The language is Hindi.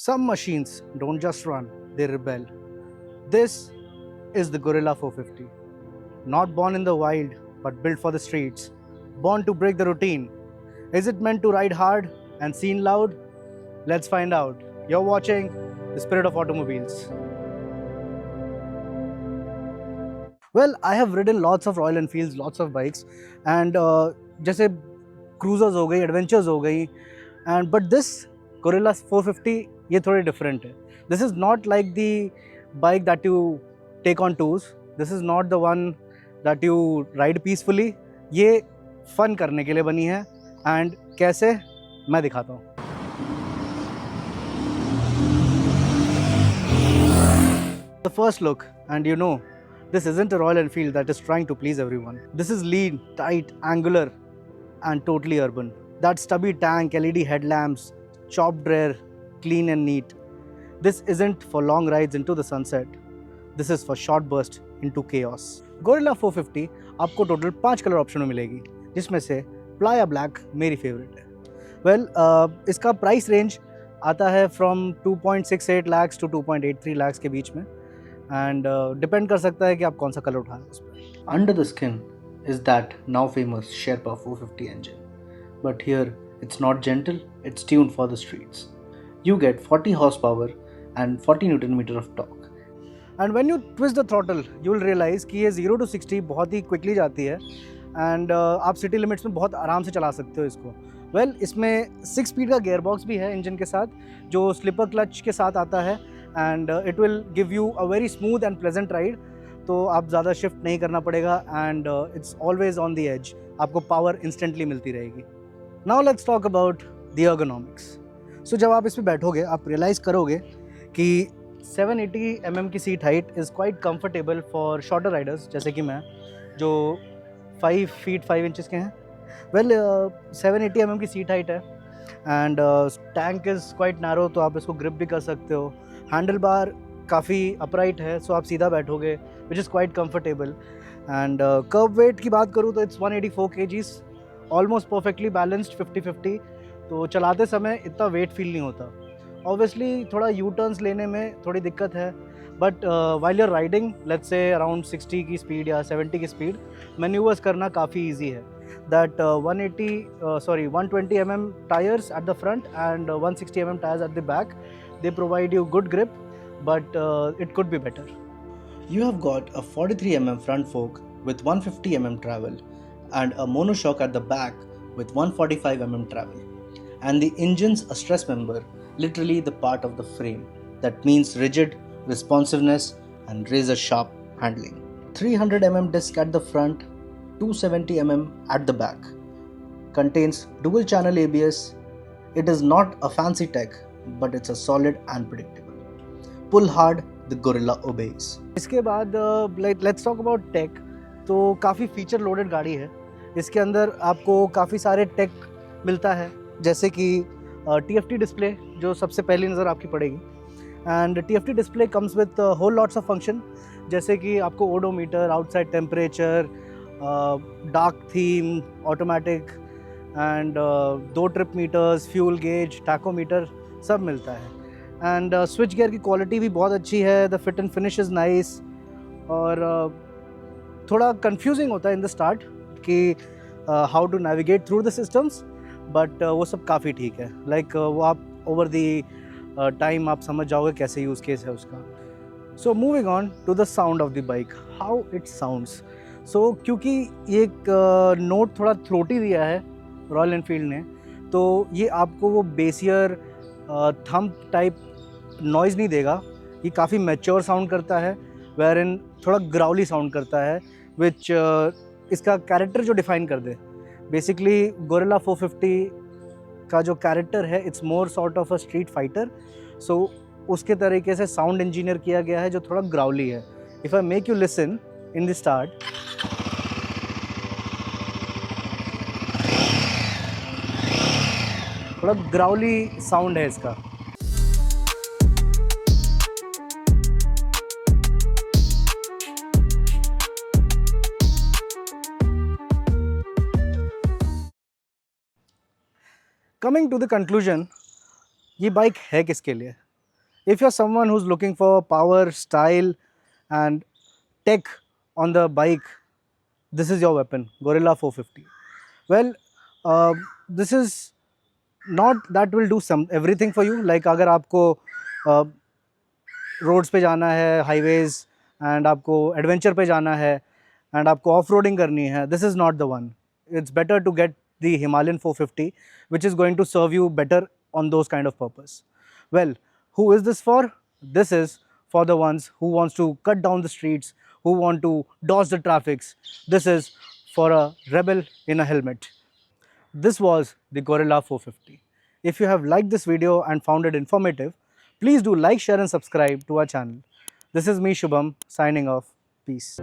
Some machines don't just run, they rebel. This is the Gorilla 450. Not born in the wild, but built for the streets. Born to break the routine. Is it meant to ride hard and seen loud? Let's find out. You're watching The Spirit of Automobiles. Well, I have ridden lots of Royal Enfields, lots of bikes, and जैसे cruisers हो गई, adventures हो गई, and but this Gorilla 450 ये थोड़ी different है. This is not like the bike that you take on tours. This is not the one that you ride peacefully. ये fun करने के लिए बनी है, and कैसे मैं दिखाता हूँ. The first look, and you know, this isn't a Royal Enfield that is trying to please everyone. This is lean, tight, angular, and totally urban. That stubby tank, LED headlamps, chopped rear, clean and neat. This isn't for long rides into the sunset. This is for short burst into chaos. Gorilla 450 आपको टोटल 5 कलर ऑप्शन में मिलेगी, जिसमें से प्लाया ब्लैक मेरी फेवरेट है. वेल इसका प्राइस रेंज आता है फ्रॉम 2.68 lakhs to 2.83 lakhs के बीच में, एंड डिपेंड कर सकता है कि आप कौन सा कलर उठा रहे हैं उस पर. Under the skin is that now famous Sherpa 450 engine, but here it's not gentle, it's tuned for the streets. You get 40 horsepower and 40 Newton meter of torque. And when you twist the throttle, you will realize कि ये 0 to 60 बहुत ही quickly जाती है, and आप सिटी लिमिट्स में बहुत आराम से चला सकते हो इसको. वेल इसमें 6 स्पीड का गेयर बॉक्स भी है इंजन के साथ, जो स्लिपर क्लच के साथ आता है, and it will give you a very smooth and pleasant ride. तो आप ज़्यादा शिफ्ट नहीं करना पड़ेगा, and it's always on the edge. आपको पावर इंस्टेंटली मिलती रहेगी. Now let's talk about the ergonomics. So जब आप इस पर बैठोगे आप रियलाइज़ करोगे कि 780 mm की seat height is quite comfortable for shorter Riders जैसे कि मैं, जो 5 feet 5 inches के हैं. वेल 780 mm की सीट हाइट है, and tank is quite narrow, तो आप इसको ग्रिप भी कर सकते हो. हैंडल बार काफ़ी अपराइट है, सो आप सीधा बैठोगे, which is quite comfortable. And curve wait की बात करूँ तो it's 184 kgs, almost perfectly balanced 50-50. तो चलाते समय इतना वेट फील नहीं होता. ऑब्वियसली थोड़ा यू टर्न्स लेने में थोड़ी दिक्कत है, but while your riding let's say around 60 की स्पीड या 70 की स्पीड, मैन्यूवर्स करना काफ़ी ईजी है. That 120 mm tyres at the front end 160 mm tyres at the back, they provide you good grip, but it could be better. You have got a 43 mm front fork with 150 mm travel and a monoshock at the back with 145 mm travel. And the engine's a stress member, literally the part of the frame. That means rigid, responsiveness and razor sharp handling. 300 mm disc at the front, 270 mm at the back. Contains dual channel ABS. It is not a fancy tech, but it's a solid and predictable. Pull hard, the Gorilla obeys. इसके बाद let's talk about tech. तो काफ़ी फीचर लोडेड गाड़ी है. इसके अंदर आपको काफ़ी सारे टेक मिलता है, जैसे कि TFT डिस्प्ले जो सबसे पहली नज़र आपकी पड़ेगी. And TFT display comes with whole lots of function, जैसे कि आपको odometer, outside temperature, dark theme, automatic, and 2 trip meters, fuel gauge, tachometer सब मिलता है. एंड स्विच गियर की क्वालिटी भी बहुत अच्छी है. The fit and finish is nice. और थोड़ा कंफ्यूजिंग होता है इन द स्टार्ट कि how to navigate through the systems, but वो सब काफ़ी ठीक है. लाइक वो आप ओवर दी टाइम आप समझ जाओगे कैसे यूज़ केस है उसका. So moving on to the sound of the bike, how it sounds. So क्योंकि ये एक नोट थोड़ा थ्रोटी दिया है रॉयल एनफील्ड ने, तो ये आपको वो बेसियर थंप टाइप नॉइज़ नहीं देगा. ये काफ़ी मैच्योर साउंड करता है, वेयर इन थोड़ा ग्राउली साउंड करता है, विच इसका कैरेक्टर जो डिफाइन कर दे. बेसिकली गोरिल्ला 450 का जो कैरेक्टर है, it's more sort of a street fighter. So उसके तरीके से साउंड इंजीनियर किया गया है, जो थोड़ा ग्राउली है. If I make you listen in the start, थोड़ा ग्राउली साउंड है इसका. कमिंग टू द कंक्लूजन, ये बाइक है किसके लिए? If you're someone who's looking for power, style, and tech on the bike, this is your weapon, Gorilla 450. Well, this is not that will do some everything for you. Like अगर आपको रोड्स पे जाना है, हाईवेज, एंड आपको एडवेंचर पे जाना है, एंड आपको ऑफ रोडिंग करनी है, this is not the one. It's better to get the Himalayan 450, which is going to serve you better on those kind of purpose. Well, who is this for? This is for the ones who wants to cut down the streets, who want to dodge the traffics. This is for a rebel in a helmet. This was the Gorilla 450. If you have liked this video and found it informative, please do like, share and subscribe to our channel. This is me, Shubham, signing off. Peace.